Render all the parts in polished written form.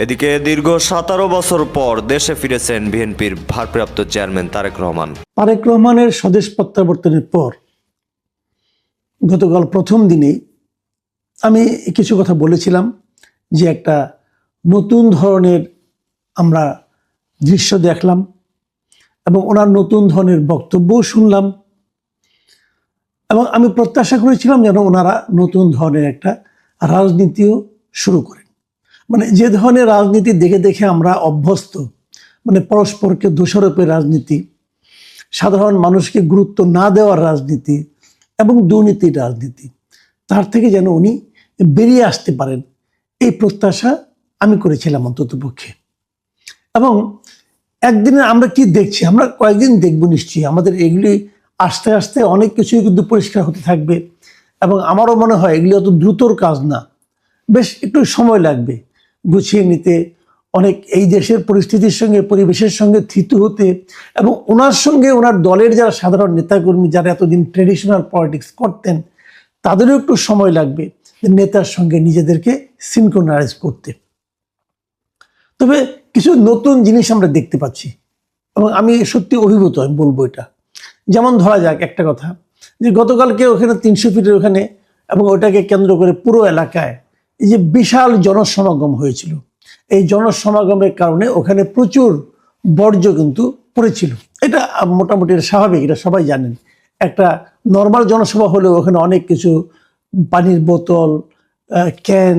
এদিকে দীর্ঘ 17 বছর পর দেশে ফিরেছেন বিএনপির ভারপ্রাপ্ত চেয়ারম্যান তারেক রহমান। তারেক রহমানের স্বদেশ প্রত্যাবর্তনের পর গতকাল প্রথম দিনেই আমি কিছু কথা বলেছিলাম যে একটা নতুন ধরনের আমরা দৃশ্য দেখলাম এবং ওনার নতুন ধরনের বক্তব্যও শুনলাম এবং আমি প্রত্যাশা করেছিলাম যেন ওনারা নতুন ধরনের একটা রাজনীতিও শুরু করেন। মানে যে ধরনের রাজনীতি দেখে দেখে আমরা অভ্যস্ত, মানে পরস্পরকে দোষারোপের রাজনীতি, সাধারণ মানুষকে গুরুত্ব না দেওয়ার রাজনীতি এবং দুর্নীতির রাজনীতি, তার থেকে যেন উনি বেরিয়ে আসতে পারেন এই প্রত্যাশা আমি করেছিলাম অন্ততপক্ষে। এবং একদিনে আমরা কি দেখছি, আমরা কয়েকদিন দেখব নিশ্চয়ই, আমাদের এগুলি আস্তে আস্তে অনেক কিছুই কিন্তু পরিষ্কার হতে থাকবে এবং আমারও মনে হয় এগুলি অত দ্রুতর কাজ না, বেশ একটু সময় লাগবে গুছিয়ে নিতে, অনেক এই দেশের পরিস্থিতির সঙ্গে পরিবেশের সঙ্গে থিতু হতে এবং ওনার সঙ্গে ওনার দলের যারা সাধারণ নেতাকর্মী যারা এতদিন ট্রেডিশনাল পলিটিক্স করতেন তাদেরও একটু সময় লাগবে নেতার সঙ্গে নিজেদেরকে সিনক্রোনাইজ করতে। তবে কিছু নতুন জিনিস আমরা দেখতে পাচ্ছি এবং আমি সত্যি অভিভূত, আমি বলবো এটা। যেমন ধরা যাক একটা কথা, যে গতকালকে ওখানে 300 ফিটের ওখানে এবং ওটাকে কেন্দ্র করে পুরো এলাকায় এই যে বিশাল জনসমাগম হয়েছিল, এই জনসমাগমের কারণে ওখানে প্রচুর বর্জ্য কিন্তু পড়েছিল। এটা মোটামুটি স্বাভাবিক, এটা সবাই জানেন। একটা নর্মাল জনসভা হলেও ওখানে অনেক কিছু পানির বোতল, ক্যান,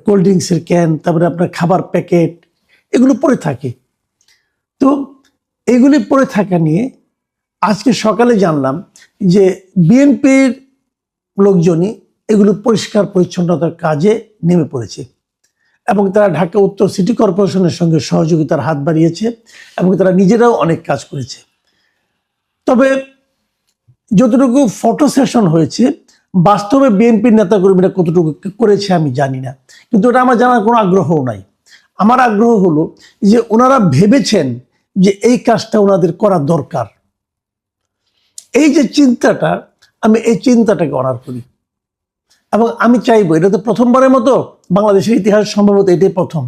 কোল্ড ড্রিঙ্কসের ক্যান, তারপরে আপনার খাবার প্যাকেট, এগুলো পড়ে থাকে। তো এগুলি পড়ে থাকা নিয়ে আজকে সকালে জানলাম যে বিএনপির লোকজনই এগুলো পরিষ্কার পরিচ্ছন্নতার কাজে নেমে পড়েছে এবং তারা ঢাকা উত্তর সিটি কর্পোরেশনের সঙ্গে সহযোগিতার হাত বাড়িয়েছে এবং তারা নিজেরাও অনেক কাজ করেছে। তবে যতটুকু ফটো সেশন হয়েছে, বাস্তবে বিএনপির নেতাকর্মীরা কতটুকু করেছে আমি জানি না, কিন্তু ওটা আমার জানার কোনো আগ্রহও নাই। আমার আগ্রহ হলো যে ওনারা ভেবেছেন যে এই কাজটা ওনাদের করা দরকার, এই যে চিন্তাটা, আমি এই চিন্তাটাকে অনার করি এবং আমি চাইবো, এটা তো প্রথমবারের মতো বাংলাদেশের ইতিহাস, সম্ভবত এটাই প্রথম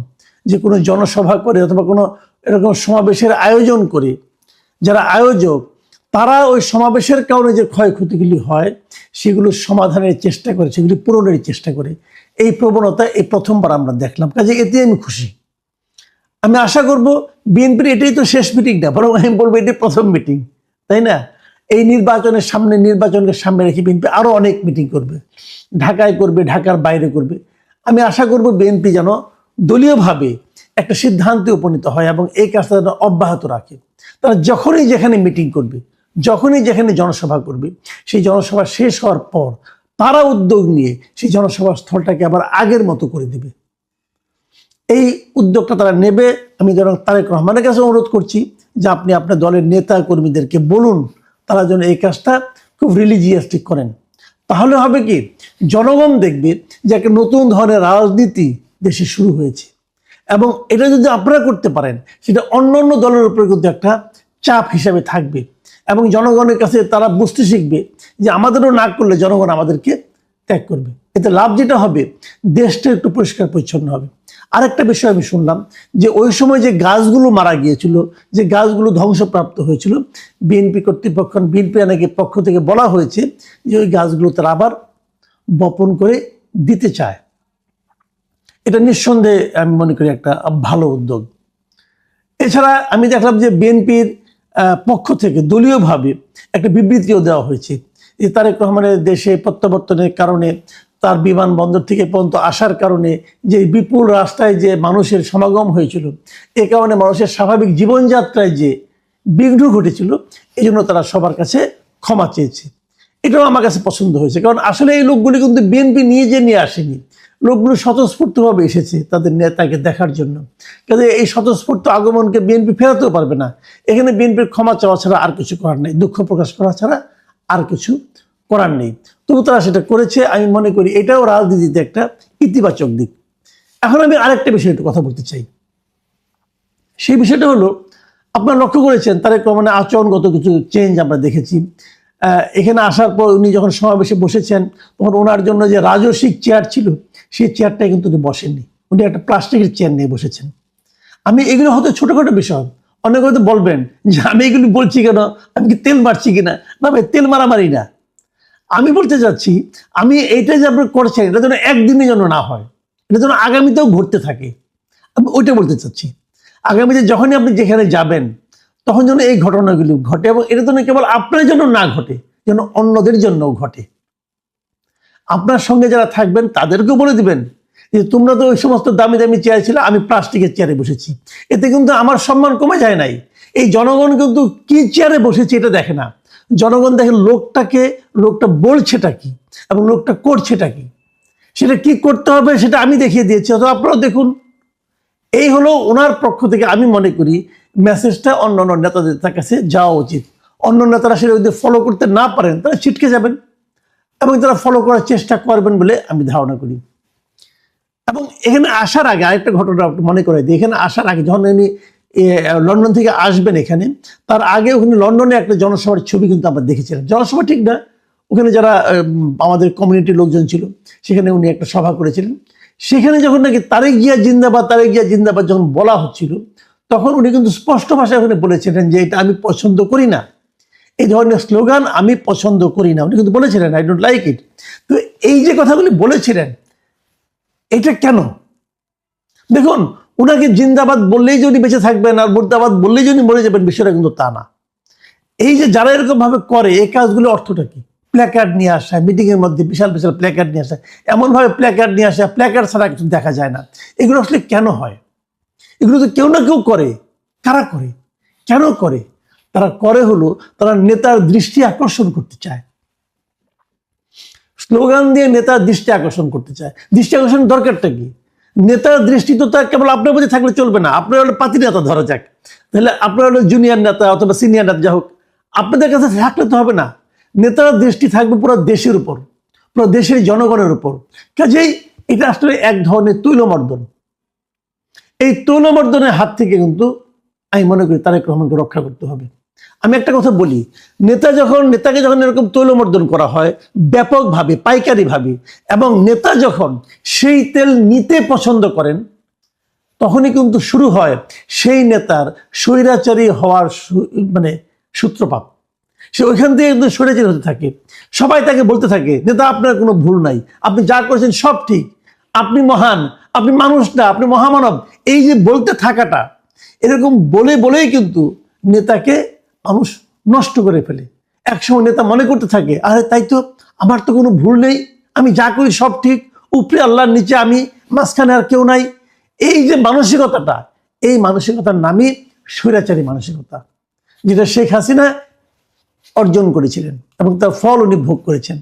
যে কোনো জনসভা করে অথবা কোনো এরকম সমাবেশের আয়োজন করে যারা আয়োজক তারা ওই সমাবেশের কারণে যে ক্ষয়ক্ষতিগুলি হয় সেগুলো সমাধানের চেষ্টা করে, সেগুলি পূরণের চেষ্টা করে। এই প্রবণতা এই প্রথমবার আমরা দেখলাম, কাজে এতে আমি খুশি। আমি আশা করব বিএনপির এটাই তো শেষ মিটিং না, বরং আমি বলবো এটাই প্রথম মিটিং, তাই না? এই নির্বাচনকে সামনে রেখে বিএনপি আরো অনেক মিটিং করবে, ঢাকায় করবে, ঢাকার বাইরে করবে। আমি আশা করব বিএনপি যেন দলীয়ভাবে একটা সিদ্ধান্তে উপনীত হয় এবং এই কাজটা যেন অব্যাহত রাখে। তারা যখনই যেখানে মিটিং করবে, যখনই যেখানে জনসভা করবে, সেই জনসভা শেষ হওয়ার পর তারা উদ্যোগ নিয়ে সেই জনসভা স্থলটাকে আবার আগের মতো করে দেবে। এই উদ্যোগটা তারা নেবে। আমি যেন তারেক রহমানের কাছে অনুরোধ করছি যে আপনি আপনার দলের নেতা কর্মীদেরকে বলুন তারা যেন এই কাজটা খুব রিলিজিয়াসলি করেন। তাহলে হবে কি, জনগণ দেখবে যে একটা নতুন ধরনের রাজনীতি দেশে শুরু হয়েছে এবং এটা যদি আপনারা করতে পারেন সেটা অন্য অন্য দলের উপরে কিন্তু একটা চাপ হিসাবে থাকবে এবং জনগণের কাছে তারা বুঝতে শিখবে যে আমাদেরও না করলে জনগণ আমাদেরকে ত্যাগ করবে। এতে লাভ যেটা হবে, দেশটা একটু পরিষ্কার পরিচ্ছন্ন হবে। আরেকটা বিষয় আমি শুনলাম যে ওই সময় যে গাছগুলো মারা গিয়েছিল, যে গাছগুলো ধ্বংসপ্রাপ্ত হয়েছিল, বিএনপি কর্তৃপক্ষ, বিএনপি নাকি পক্ষ থেকে বলা হয়েছে যে ওই গাছগুলো তারা আবার বপন করে দিতে চায়। এটা নিঃসন্দেহে আমি মনে করি একটা ভালো উদ্যোগ। এছাড়া আমি দেখলাম যে বিএনপির পক্ষ থেকে দলীয়ভাবে একটা বিবৃতিও দেওয়া হয়েছে যে তারেক রহমানের দেশে প্রত্যাবর্তনের কারণে, তার বিমানবন্দর থেকে পর্যন্ত আসার কারণে যে বিপুল রাস্তায় যে মানুষের সমাগম হয়েছিল, এ কারণে মানুষের স্বাভাবিক জীবনযাত্রায় যে বিঘ্ন ঘটেছিল, এই জন্য তারা সবার কাছে ক্ষমা চেয়েছে। এটাও আমার কাছে পছন্দ হয়েছে, কারণ আসলে এই লোকগুলি কিন্তু বিএনপি নিয়ে আসেনি, লোকগুলো স্বতঃস্ফূর্তভাবে এসেছে তাদের নেতাকে দেখার জন্য। কাজে এই স্বতঃস্ফূর্ত আগমনকে বিএনপি ফেরাতেও পারবে না। এখানে বিএনপির ক্ষমা চাওয়া ছাড়া আর কিছু করার নেই, দুঃখ প্রকাশ করা ছাড়া আর কিছু করার নেই। তবু তারা সেটা করেছে, আমি মনে করি এটাও রাজনীতিতে একটা ইতিবাচক দিক। এখন আমি আরেকটা বিষয়ে একটু কথা বলতে চাই। সেই বিষয়টা হলো, আপনারা লক্ষ্য করেছেন তারেক রহমানের আচরণগত কিছু চেঞ্জ আমরা দেখেছি। এখানে আসার পর উনি যখন সমাবেশে বসেছেন তখন ওনার জন্য যে রাজস্বিক চেয়ার ছিল সেই চেয়ারটাই কিন্তু উনি বসেননি। উনি একটা প্লাস্টিকের চেয়ার নিয়ে বসেছেন। আমি এগুলো হয়তো ছোটখাটো বিষয়, অনেকে হয়তো বলবেন যে আমি এগুলি বলছি কেন, আমি কি তেল মারছি কিনা। না ভাই, তেল মারামারি না। আমি বলতে চাচ্ছি, আমি এইটা যে আপনি করছেন এটা যেন একদিনের জন্য না হয়, এটা যেন আগামীতেও ঘটতে থাকে। আমি ওইটা বলতে চাচ্ছি, আগামীতে যখনই আপনি যেখানে যাবেন তখন যেন এই ঘটনাগুলি ঘটে, এবং এটা যেন কেবল আপনার জন্য না ঘটে, যেন অন্যদের জন্যও ঘটে। আপনার সঙ্গে যারা থাকবেন তাদেরকেও বলে দিবেন যে তোমরা তো ওই সমস্ত দামি দামি চেয়ার ছিল, আমি প্লাস্টিকের চেয়ারে বসেছি। এতে কিন্তু আমার সম্মান কমে যায় নাই। এই জনগণ কিন্তু কি চেয়ারে বসেছে এটা দেখে না, জনগণ দেখে লোকটা বলছেটা কি এবং লোকটা করছেটা কি। সেটা কি করতে হবে সেটা আমি দেখিয়ে দিয়েছি, অথবা আপনারাও দেখুন। এই হলো ওনার পক্ষ থেকে আমি মনে করি মেসেজটা অন্য অন্য নেতাদের কাছে যাওয়া উচিত। অন্য নেতারা সেটা যদি ফলো করতে না পারেন তারা ছিটকে যাবেন, এবং তারা ফলো করার চেষ্টা করবেন বলে আমি ধারণা করি। এবং এখানে আসার আগে আরেকটা ঘটনা মনে করে দিই। এখানে আসার আগে যখন উনি লন্ডন থেকে আসবেন এখানে, তার আগে ওখানে লন্ডনে একটা জনসভার ছবি কিন্তু আমরা দেখেছিলাম। জনসভা ঠিক না, ওখানে যারা আমাদের কমিউনিটির লোকজন ছিল সেখানে উনি একটা সভা করেছিলেন। সেখানে যখন নাকি তারেক জিয়া জিন্দাবাদ, তারেক জিয়া জিন্দাবাদ যখন বলা হচ্ছিল, তখন উনি কিন্তু স্পষ্ট ভাষায় ওখানে বলেছিলেন যে এটা আমি পছন্দ করি না, এই ধরনের স্লোগান আমি পছন্দ করি না। উনি কিন্তু বলেছিলেন আই ডোন্ট লাইক ইট। তো এই যে কথাগুলি বলেছিলেন, এটা কেন? দেখুন, ওনাকে জিন্দাবাদ বললেই যে উনি বেঁচে থাকবেন আর মুর্দাবাদ বললেই যে উনি মরে যাবেন, বিষয়টা কিন্তু তা না। এই যে যারা এরকম ভাবে করে, এই কাজগুলো অর্থটা কি? প্ল্যাকার্ড নিয়ে আসা, মিটিং এর মধ্যে বিশাল বিশাল প্ল্যাকার্ড নিয়ে আসা, এমন ভাবে প্ল্যাকার্ড নিয়ে আসা, প্ল্যাকার্ড ছাড়া কিছু দেখা যায় না। এগুলো আসলে কেন হয়? এগুলো তো কেউ না কেউ করে। কারা করে, কেন করে? তারা করে হলো তারা নেতার দৃষ্টি আকর্ষণ করতে চায়, স্লোগান দিয়ে নেতার দৃষ্টি আকর্ষণ করতে চায়। দৃষ্টি আকর্ষণ দরকারটা কি? নেতার দৃষ্টি তো তার কেবল আপনার প্রতি থাকলে চলবে না। আপনার হলো পাতি নেতা ধরা যাক, তাহলে আপনার হলো জুনিয়র নেতা অথবা সিনিয়র নেতা, যা হোক, আপনাদের কাছে থাকলে তো হবে না। নেতার দৃষ্টি থাকবে পুরো দেশের উপর, পুরো দেশের জনগণের উপর। কাজেই এটা আসলে এক ধরনের তৈলমর্দন। এই তৈলমর্দনের হাত থেকে কিন্তু আমি মনে করি তারেক রহমানকে রক্ষা করতে হবে। আমি একটা কথা বলি, নেতাকে যখন এরকম তৈলমর্দন করা হয় ব্যাপকভাবে, পাইকারিভাবে, এবং নেতা যখন সেই তেল নিতে পছন্দ করেন, তখনই কিন্তু শুরু হয় সেই নেতার স্বৈরাচারী হওয়ার মানে সূত্রপাত। সে ওইখান থেকে কিন্তু স্বৈরাচারী হতে থাকে। সবাই তাকে বলতে থাকে, নেতা আপনার কোনো ভুল নাই, আপনি যা করেছেন সব ঠিক, আপনি মহান, আপনি মানুষ না, আপনি মহামানব। এই যে বলতে থাকাটা, এরকম বলেই কিন্তু নেতাকে মানুষ নষ্ট করে ফেলে। একসময় নেতা মনে করতে থাকে, আরে তাই তো, আমার তো কোনো ভুল নেই, আমি যা করি সব ঠিক, উপরে আল্লাহর, নিচে আমি, মাঝখানে আর কেউ নাই। এই যে মানসিকতাটা, এই মানসিকতার নামই স্বৈরাচারী মানসিকতা, যেটা শেখ হাসিনা অর্জন করেছিলেন এবং তার ফল উনি ভোগ করেছেন।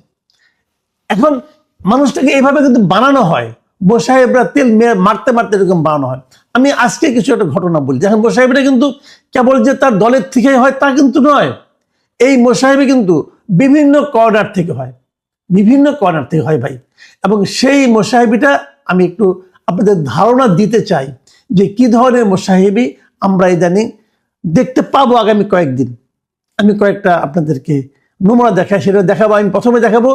এখন মানুষটাকে এইভাবে কিন্তু বানানো হয়, মোসাহেবরা তেল মারতে মারতে এরকম বানানো হয়। আমি আজকে কিছু একটা ঘটনা বলি। দেখেন, মোসাহেবরা কিন্তু কেবল যে তার দলের থেকে হয় তা কিন্তু নয়। এই মোসাহেবি কিন্তু বিভিন্ন কর্নার থেকে হয়, বিভিন্ন কর্নার থেকে হয় ভাই। এবং সেই মোসাহেবিটা আমি একটু আপনাদের ধারণা দিতে চাই যে কি ধরনের মোসাহেবি আমরা ইদানিং দেখতে পাবো আগামী কয়েকদিন। আমি কয়েকটা আপনাদেরকে নমুনা দেখাই, সেটা দেখাবো। আমি প্রথমে দেখাবো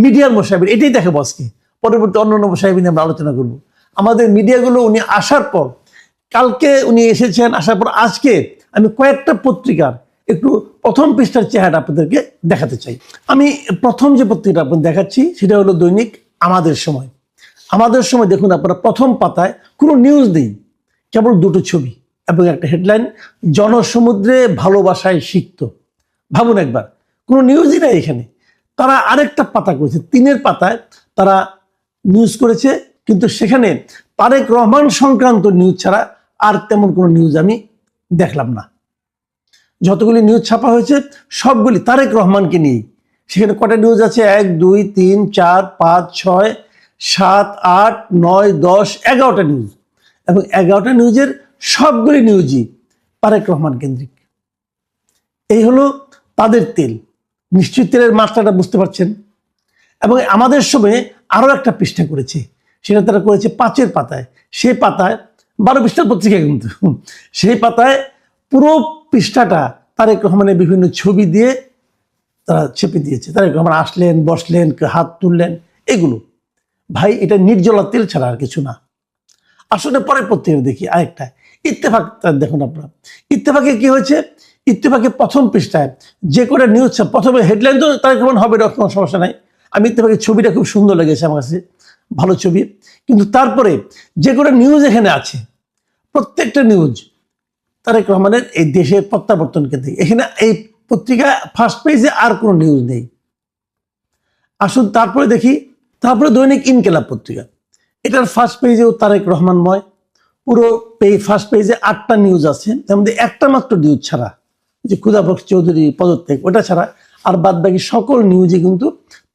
মিডিয়ার মোসাহেবি, এটাই দেখাবো আজকে। পরবর্তী অন্য মোসাহেবি নিয়ে আমরা আলোচনা করবো। আমাদের মিডিয়াগুলো উনি আসার পর, কালকে উনি এসেছেন, আসার পর আজকে আমি কয়েকটা পত্রিকার একটু প্রথম পৃষ্ঠার চেহারা আপনাদেরকে দেখাতে চাই। আমি প্রথম যে পত্রিকাটা আপনাদের দেখাচ্ছি সেটা হলো দৈনিক আমাদের সময়। আমাদের সময় দেখুন আপনারা, প্রথম পাতায় কোনো নিউজ নেই, কেবল দুটো ছবি এবং একটা হেডলাইন, জনসমুদ্রে ভালোবাসায় সিক্ত। ভাবুন একবার, কোনো নিউজই নেই এখানে। তারা আরেকটা পাতা করেছে, 3 পাতায় তারা নিউজ করেছে, কিন্তু সেখানে তারেক রহমান সংক্রান্ত নিউজ ছাড়া আর তেমন কোনো নিউজ আমি দেখলাম না। যতগুলি নিউজ ছাপা হয়েছে সবগুলি তারেক রহমানকে নিয়েই। সেখানে কটা নিউজ আছে? 1, 2, 3, 4, 5, 6, 7, 8, 9, 10, 11টা নিউজ, এবং 11টা নিউজের সবগুলি নিউজই তারেক রহমান কেন্দ্রিক। এই হলো তাদের তেল। নিশ্চয়ই তেলের মাত্রাটা বুঝতে পারছেন। এবং আমাদের সময়ে আরো একটা পৃষ্ঠা করেছে, সেটা তারা করেছে 5 পাতায়। সেই পাতায় 12 পৃষ্ঠার পত্রিকা, কিন্তু সেই পাতায় পুরো পৃষ্ঠাটা তারেক রহমানের বিভিন্ন ছবি দিয়ে তারা ছেপে দিয়েছে। তারেক রহমান আসলেন, বসলেন, হাত তুললেন, এগুলো। ভাই, এটা নির্জলা তেল ছাড়া আর কিছু না। আসলে পরে পত্রিকা দেখি আরেকটা ইত্তেফাক, দেখুন আপনারা ইত্তেফাকে কি হয়েছে, ইত্তেফাকে প্রথম পৃষ্ঠায় যে করে নিউজ, প্রথমে হেডলাইন তো তারেক রহমান হবে, কোনো সমস্যা নাই। আমি ইত্তেফাকের ছবিটা খুব সুন্দর লেগেছে আমার কাছে, ভালো ছবি। কিন্তু তারপরে যে করে নিউজ এখানে আছে, প্রত্যেকটা নিউজ তারেক রহমানের এই দেশের প্রত্যাবর্তনকে দিয়ে, এখানে এই পত্রিকা ফার্স্ট পেজে আর কোনো নিউজ নেই। আসুন তারপরে দেখি, তারপরে দৈনিক ইনকিলাব পত্রিকা, এটার ফার্স্ট পেজেও তারেক রহমানময়, পুরো ফার্স্ট পেজে 8টা নিউজ আছে, তার মধ্যে একটা মাত্র নিউজ ছাড়া, যে খুদাবক্স চৌধুরী পদত্যাগ, ওটা ছাড়া আর বাদ বাকি সকল নিউজে কিন্তু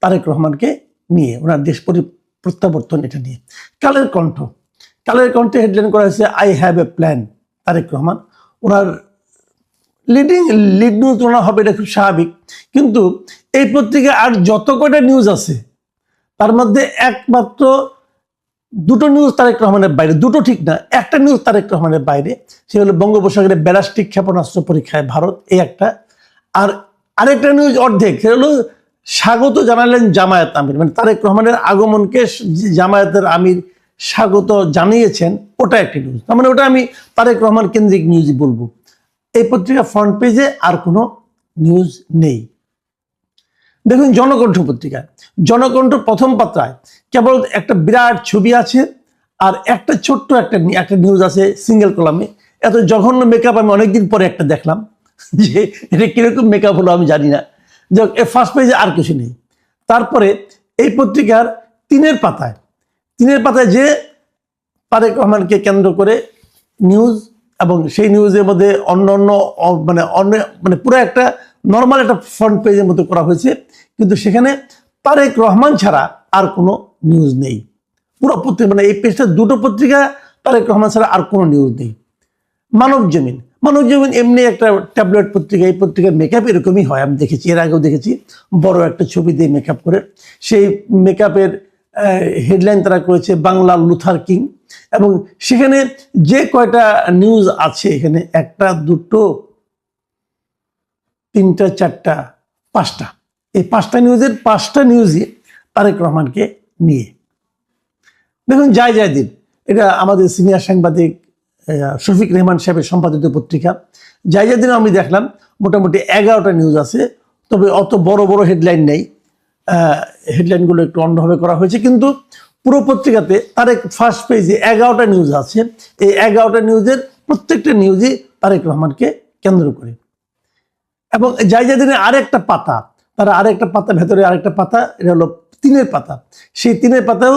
তারেক রহমানকে নিয়ে, ওনার দেশ প্রত্যাবর্তন এটা নিয়ে। কালের কণ্ঠ, কালের কণ্ঠে হেডলাইন করা হয়েছে I have a plan, Tarique Rahman. ওনার লিড নিউজ ওনার হবে, এটা খুব স্বাভাবিক। কিন্তু এই পত্রিকায় আর যত কয়টা নিউজ আছে তার মধ্যে একমাত্র দুটো নিউজ তারেক রহমানের বাইরে, দুটো ঠিক না, একটা নিউজ তারেক রহমানের বাইরে, সে হলো বঙ্গোপসাগরে ব্যালিস্টিক ক্ষেপণাস্ত্র পরীক্ষায় ভারত, এই একটা। আর আরেকটা নিউজ অর্ধেক, সে হলো স্বাগত জানালেন জামায়াত আমির, মানে তারেক রহমানের আগমনকে জামায়াতের আমির স্বাগত জানিয়েছেন, ওটা একটা নিউজ। তার মানে ওটা আমি তারেক রহমান কেন্দ্রিক নিউজই বলবো। এই পত্রিকা ফ্রন্ট পেজে আর কোনো নিউজ নেই। দেখুন জনকণ্ঠ পত্রিকা, জনকণ্ঠ প্রথম পাতায় কেবল একটা বিরাট ছবি আছে আর একটা ছোট্ট একটা নিউজ আছে সিঙ্গেল কলামে। এত জঘন্য মেকআপ আমি অনেকদিন পরে একটা দেখলাম, যে এটা কিরকম মেকআপ হলো আমি জানি না। যাক, ফার্স্ট পেজে আর কিছু নেই। তারপরে এই পত্রিকার তিনের পাতায় যে তারেক রহমানকে কেন্দ্র করে নিউজ, এবং সেই নিউজের মধ্যে মানে পুরো একটা নর্মাল একটা ফ্রন্ট পেজের মতো করা হয়েছে, কিন্তু সেখানে তারেক রহমান ছাড়া আর কোনো নিউজ নেই। পুরো পত্রিকা, মানে এই পেজটা দুটো পত্রিকা, তারেক রহমান ছাড়া আর কোনো নিউজ নেই। মানব জমিন এমনি একটা ট্যাবলেট পত্রিকা, এই পত্রিকার মেকআপ এরকমই হয়, আমি দেখেছি, এর আগেও দেখেছি, বড় একটা ছবি দিয়ে মেকআপ করে। সেই মেকআপের হেডলাইন তারা করেছে বাংলা লুথার কিং, এবং সেখানে যে কয়টা নিউজ আছে, এখানে একটা, দুটো, তিনটা, চারটা, পাঁচটা, এই পাঁচটা নিউজই তারেক রহমানকে নিয়ে। দেখুন জয় দিন, এটা আমাদের সিনিয়র সাংবাদিক শফিক রেহমান সাহেবের সম্পাদিত পত্রিকা। জয় দিনে আমি দেখলাম মোটামুটি 11টা নিউজ আছে, তবে অত বড় বড় হেডলাইন নেই, হেডলাইনগুলো একটু অন্যভাবে করা হয়েছে। কিন্তু পুরো পত্রিকাতে তারেক ফার্স্ট পেজে 11টা নিউজ আছে, এই 11টা নিউজের প্রত্যেকটা নিউজই তারেক রহমানকে কেন্দ্র করে। এবং জয় দিনে আরেকটা পাতা, ভেতরে আরেকটা পাতা, এটা হলো 3-এর পাতা। সেই 3-এর পাতাও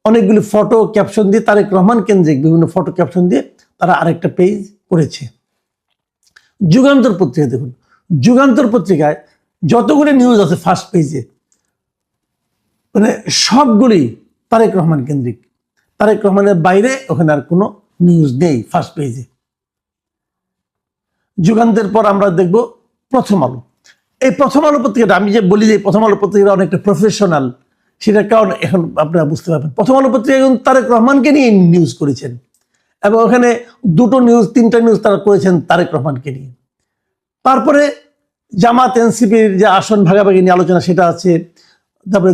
অনেকগুলি ফটো ক্যাপশন দিয়ে, তারেক রহমান কেন্দ্রিক বিভিন্ন ফটো ক্যাপশন দিয়ে তারা আরেকটা পেজ করেছে। যুগান্তর পত্রিকা দেখুন, যুগান্তর পত্রিকায় যতগুলি নিউজ আছে ফার্স্ট পেজে, মানে সবগুলি তারেক রহমান কেন্দ্রিক। তারেক রহমানের বাইরে ওখানে আর কোনো নিউজ নেই ফার্স্ট পেজে। যুগান্তের পর আমরা দেখব প্রথম আলো। এই প্রথম আলো পত্রিকাটা, আমি যে বলি যে প্রথম আলো পত্রিকাটা অনেকটা প্রফেশনাল, সেটার কারণ এখন আপনারা বুঝতে পারবেন। প্রথম আলো পত্রিকা এখন তারেক রহমানকে নিয়ে নিউজ করেছেন, এবং ওখানে 2টো নিউজ 3টা নিউজ তারা করেছেন তারেক রহমানকে নিয়ে। তারপরে জামাত এনসিপির যে আসন ভাগাভাগি নিয়ে আলোচনা, সেটা আছে। তারপরে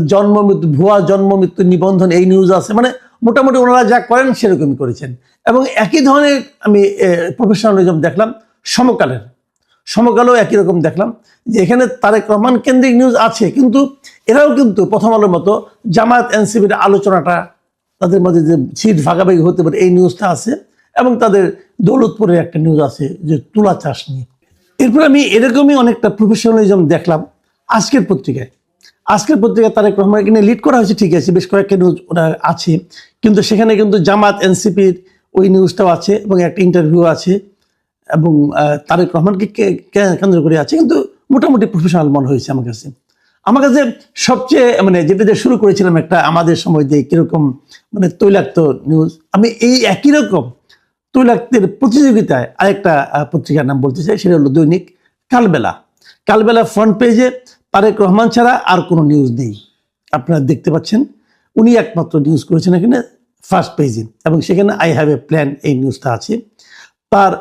ভুয়া জন্ম মৃত্যু নিবন্ধন, এই নিউজ আছে। মানে মোটামুটি ওনারা যা করেন সেরকমই করেছেন। এবং একই ধরনের আমি প্রফেশনালিজম দেখলাম সমকালেও একই রকম দেখলাম, যে এখানে তারেক রহমান কেন্দ্রিক নিউজ আছে, কিন্তু এরাও কিন্তু প্রথম আলোর মতো জামায়াত এনসিপির আলোচনাটা, তাদের মধ্যে যে সিট ভাগাভাগি হতে পারে, এই নিউজটা আছে। এবং তাদের দৌলতপুরের একটা নিউজ আছে যে তুলা চাষ নিয়ে। এরপর আমি এরকমই অনেকটা প্রফেশনালিজম দেখলাম আজকের পত্রিকায়। তারেক রহমানকে নিয়ে লিড করা হয়েছে, ঠিক আছে, বেশ কয়েকটা নিউজ ওরা আছে, কিন্তু সেখানে কিন্তু জামাত এনসিপির ওই নিউজটাও আছে, এবং একটা ইন্টারভিউ আছে, এবং তারেক রহমানকে কেন্দ্র করে আছে। কিন্তু মোটামুটি প্রফেশনাল মনে হয়েছে আমার কাছে সবচেয়ে, মানে যেটা দিয়ে শুরু করেছিলাম একটা আমাদের সময় দিয়ে কিরকম, মানে তৈলাক্ত নিউজ, আমি এই একই রকম তৈলাক্তের প্রতিযোগিতায় আরেকটা পত্রিকার নাম বলতে চাই, সেটা হলো দৈনিক কালবেলা ফ্রন্ট পেজে তারেক রহমান ছাড়া আর কোনো নিউজ নেই। আপনারা দেখতে পাচ্ছেন, উনি একমাত্র নিউজ করেছেন এখানে ফার্স্ট পেজে, এবং সেখানে আই হ্যাভ এ প্ল্যান, এই নিউজটা আছে। তার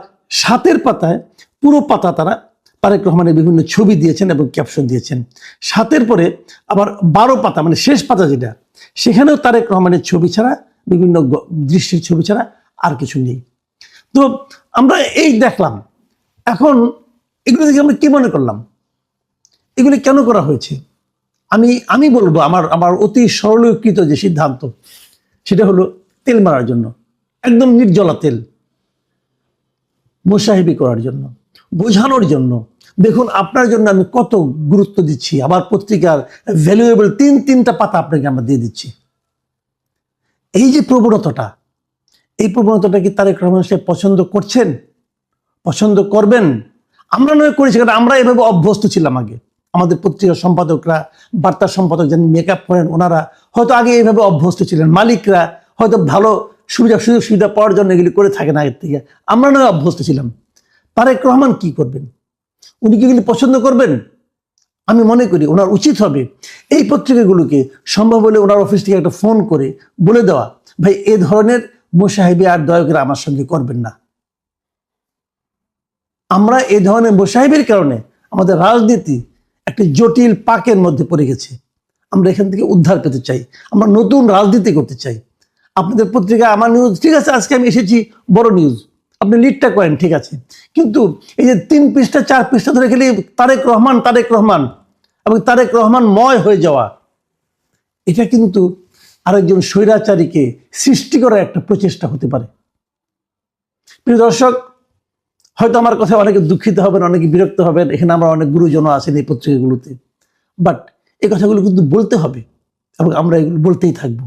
7-এর পাতায় পুরো পাতা তারা তারেক রহমানের বিভিন্ন ছবি দিয়েছেন এবং ক্যাপশন দিয়েছেন। 7-এর পরে আবার 12 পাতা, মানে শেষ পাতা যেটা, সেখানেও তারেক রহমানের ছবি ছাড়া, বিভিন্ন দৃশ্যের ছবি ছাড়া আর কিছু নেই। তো আমরা এই দেখলাম, এখন এগুলো থেকে আমরা কি মনে করলাম, এগুলি কেন করা হয়েছে? আমি বলবো আমার আমার অতি সরলীকৃত যে সিদ্ধান্ত, সেটা হলো তেল মারার জন্য, একদম নির্জলা তেল, মোসাহেবি করার জন্য, বোঝানোর জন্য। দেখুন আপনার জন্য আমি কত গুরুত্ব দিচ্ছি, আমার পত্রিকার ভ্যালুয়েবল তিনটা পাতা আপনাকে আমরা দিয়ে দিচ্ছি। এই যে প্রবণতাটা, এই প্রবণতাটা কি তারেক রহমান সাহেব পছন্দ করছেন, পছন্দ করবেন? আমরা নয় করেছি, কারণ আমরা এভাবে অভ্যস্ত ছিলাম আগে। আমাদের পত্রিকার সম্পাদকরা, বার্তা সম্পাদক যিনি মেকআপ করেন, ওনারা হয়তো আগে এইভাবে অভ্যস্ত ছিলেন, মালিকরা হয়তো ভালো সুযোগ সুবিধা পাওয়ার জন্য এগুলি করে থাকেন আগের থেকে, আমরা নয় অভ্যস্ত ছিলাম। তারেক রহমান কি করবেন? উনি কি এগুলি পছন্দ করবেন? আমি মনে করি ওনার উচিত হবে এই পত্রিকাগুলোকে সম্ভব হলে ওনার অফিস থেকে একটা ফোন করে বলে দেওয়া, ভাই এ ধরনের মোসাহেবি আর দয়া করে আমার সঙ্গে করবেন না। আমরা এই ধরনের মোসাহেবির কারণে আমাদের রাজনীতি একটা জটিল পাকের মধ্যে পড়ে গেছে। আমরা এখান থেকে উদ্ধার পেতে চাই, আমরা নতুন রাজনীতি করতে চাই। আপনাদের পত্রিকা আমার নিউজ ঠিক আছে, আজকে আমি এসেছি বড় নিউজ, আপনি লিডটা করেন ঠিক আছে, কিন্তু এই যে 3 পৃষ্ঠা 4 পৃষ্ঠা ধরে খেলে তারেক রহমান তারেক রহমান এবং তারেক রহমান ময় হয়ে যাওয়া, এটা কিন্তু আরেকজন স্বৈরাচারীকে সৃষ্টি করার একটা প্রচেষ্টা হতে পারে। প্রিয় দর্শক, হয়তো আমার কথা অনেকে দুঃখিত হবেন, অনেকে বিরক্ত হবেন, এখানে আমরা অনেক গুরুজন আছেন এই পত্রিকাগুলোতে, বাট এই কথাগুলো কিন্তু বলতে হবে এবং আমরা এগুলো বলতেই থাকবো।